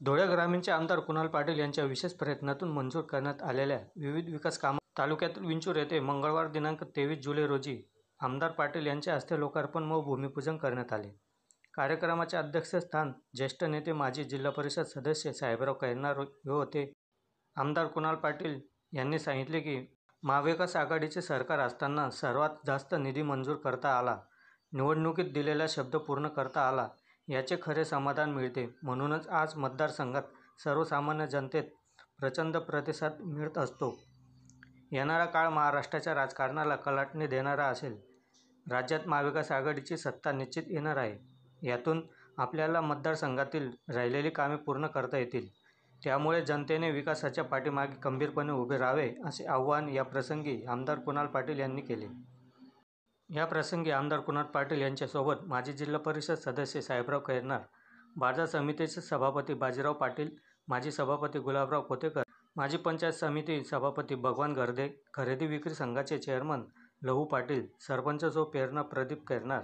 धुळे ग्रामीणचे आमदार कुणाल पाटील यांच्या विशेष प्रयत्नातून मंजूर करण्यात आलेल्या विविध विकास कामांचे तालुक्यातील विंचूर येथे मंगळवार दिनांक 23 जुलै रोजी आमदार पाटील यांच्या हस्ते लोकार्पण व भूमिपूजन करण्यात आले। कार्यक्रमाचे अध्यक्षस्थान ज्येष्ठ नेते माजी जिल्हा परिषद सदस्य साहेबराव खैरनार होते। आमदार कुणाल पाटील यांनी सांगितले की महाविकास आघाडीचे सरकार असताना सर्वात जास्त निधी मंजूर करता आला, निवडणुकीत दिलेला शब्द पूर्ण करता आला, याचे खरे समाधान मिळते। म्हणूनच आज मतदारसंघात सर्वसामान्य जनतेत प्रचंड प्रतिसाद मिळत असतो। येणारा काळ महाराष्ट्राच्या राजकारणाला कलाटणी देणारा असेल। राज्यात महाविकास आघाडीची सत्ता निश्चित येणार आहे। यातून आपल्याला मतदारसंघातील राहिलेली कामे पूर्ण करता येतील। त्यामुळे जनतेने विकासाच्या पाठीमागे खंबीरपणे उभे राहावे असे आवाहन याप्रसंगी आमदार कुणाल पाटील यांनी केले। या प्रसंगी आमदार कुणाल पाटील यांच्यासोबत माजी जिल्हा परिषद सदस्य साहेबराव खैरनार, बाजार समितीचे सभापती बाजीराव पाटील, माजी सभापती गुलाबराव कोतेकर, माजी पंचायत समिती सभापती भगवान गर्दे, खरेदी विक्री संघाचे चेअरमन लहू पाटील, सरपंच जो प्रेरणा प्रदीप खैरनार,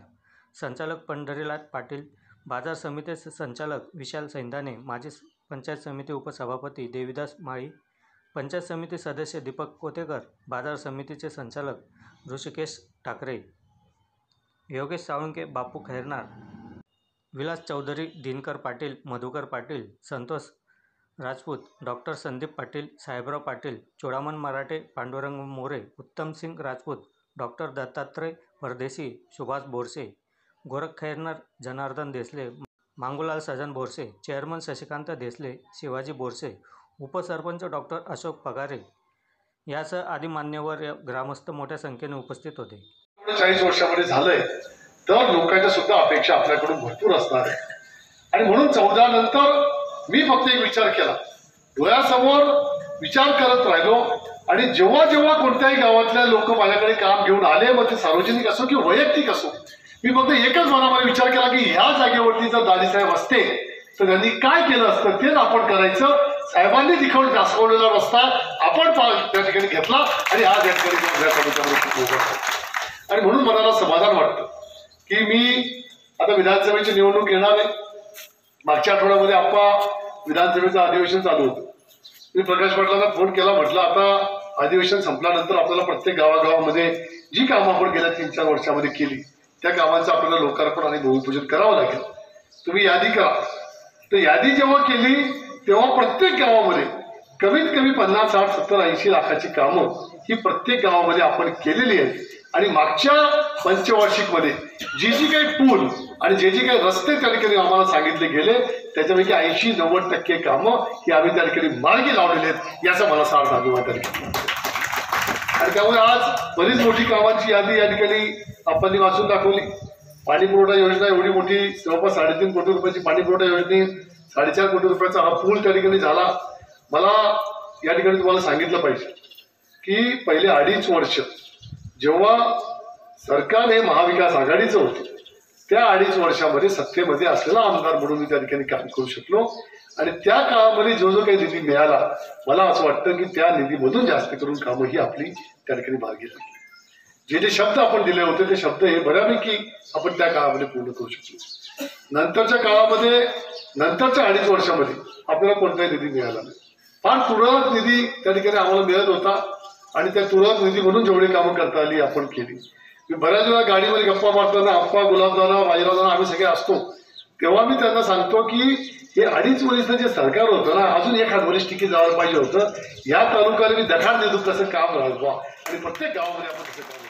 संचालक पंढरीलाल पाटील, बाजार समितीचे संचालक विशाल सैंदाने, माजी पंचायत समिती उपसभापती देवीदास माळी, पंचायत समिती सदस्य दीपक कोतेकर, बाजार समितीचे संचालक ऋषिकेश ठाकरे, योगेश साळुंके, बापू खैरनार, विलास चौधरी, दिनकर पाटील, मधुकर पाटील, संतोष राजपूत, डॉक्टर संदीप पाटील, साहेबराव पाटील, चोडामन मराठे, पांडुरंग मोरे, उत्तम सिंग राजपूत, डॉक्टर दत्तात्रय परदेशी, सुभाष बोरसे, गोरख खैरनार, जनार्दन देसले, मांगूलाल सजन बोरसे, चेअरमन शशिकांत देसले, शिवाजी बोरसे, उपसरपंच डॉक्टर अशोक पगारे यासह आदी मान्यवर ग्रामस्थ मोठ्या संख्येने उपस्थित होते। 40 वर्षामध्ये झालंय तर लोकांच्या सुद्धा अपेक्षा आपल्याकडून भरपूर असणार आहे आणि म्हणून 14 नंतर मी फक्त एक विचार केला, डोळ्यासमोर विचार करत राहिलो आणि जेव्हा जेव्हा कोणत्याही गावातल्या लोक माझ्याकडे काम घेऊन आले, मग ते सार्वजनिक असो किंवा वैयक्तिक असो, मी फक्त एकच मनामध्ये विचार केला की ह्या जागेवरती जर दाजीसाहेब असते तर त्यांनी काय केलं असतं तेच आपण करायचं। साहेबांनी दाखवलेला रस्ता आपण त्या ठिकाणी घेतला आणि आज या ठिकाणी आणि म्हणून मनाला समाधान वाटतं की मी आता विधानसभेची निवडणूक येणार आहे। मागच्या आठवड्यामध्ये आप्पा विधानसभेचं अधिवेशन चालू होतं। मी प्रकाश पाटलांना फोन केला, म्हटलं आता अधिवेशन संपल्यानंतर आपल्याला प्रत्येक गावागावामध्ये जी कामं आपण गेल्या 3-4 वर्षामध्ये केली त्या कामांचं आपल्याला लोकार्पण आणि भूमिपूजन करावं लागेल। तुम्ही यादी करा। तर यादी जेव्हा केली तेव्हा प्रत्येक गावामध्ये कमीत कमी 50, 60, 70, 80 लाखाची कामं ही प्रत्येक गावामध्ये आपण केलेली आहेत आणि मागच्या पंचवार्षिकमध्ये जी काही पूल आणि जे काही रस्ते त्या ठिकाणी आम्हाला सांगितले गेले त्याच्यापैकी 80-90% कामं ही आम्ही त्या ठिकाणी मार्गी लावलेले आहेत, याचा मला सार्थ अभिमान आहे। आणि त्यामुळे आज बरीच मोठी कामांची यादी या ठिकाणी आपण वाचून दाखवली। पाणी पुरवठा योजना एवढी मोठी, जवळपास 3.5 कोटी रुपयाची पाणी पुरवठा योजने, 4.5 कोटी रुपयाचा हा पूल त्या ठिकाणी झाला। मला या ठिकाणी तुम्हाला सांगितलं पाहिजे की पहिले 2.5 वर्ष जेव्हा सरकार हे महाविकास आघाडीचं होतं त्या 2.5 वर्षामध्ये सत्तेमध्ये असलेला आमदार म्हणून मी त्या ठिकाणी काम करू शकलो आणि त्या काळामध्ये जो काही निधी मिळाला मला असं वाटतं की त्या निधीमधून जास्त करून कामं ही आपली त्या ठिकाणी मार्गी लागली। जे शब्द आपण दिले होते ते शब्द हे बऱ्यापैकी आपण त्या काळामध्ये पूर्ण करू शकलो। नंतरच्या काळामध्ये नंतरच्या 2.5 वर्षामध्ये आपल्याला कोणताही निधी मिळाला नाही। फार तुरळक निधी त्या ठिकाणी आम्हाला मिळत होता आणि त्या तुरळक निधी म्हणून जेवढी कामं करता आली आपण केली। मी बऱ्याच वेळा गाडीमध्ये गप्पा मारताना आप्पा, गुलाबदादा, बाजीरावदादा आम्ही सगळे असतो तेव्हा मी त्यांना सांगतो की हे 2.5 वर्षाचं जे सरकार होतं ना, अजून एक वरिष्ठ ठिकाणी जायला पाहिजे होतं। या तालुक्याला मी दखाल देतो कसं काम राहावं आणि प्रत्येक गावामध्ये आपण कसं काम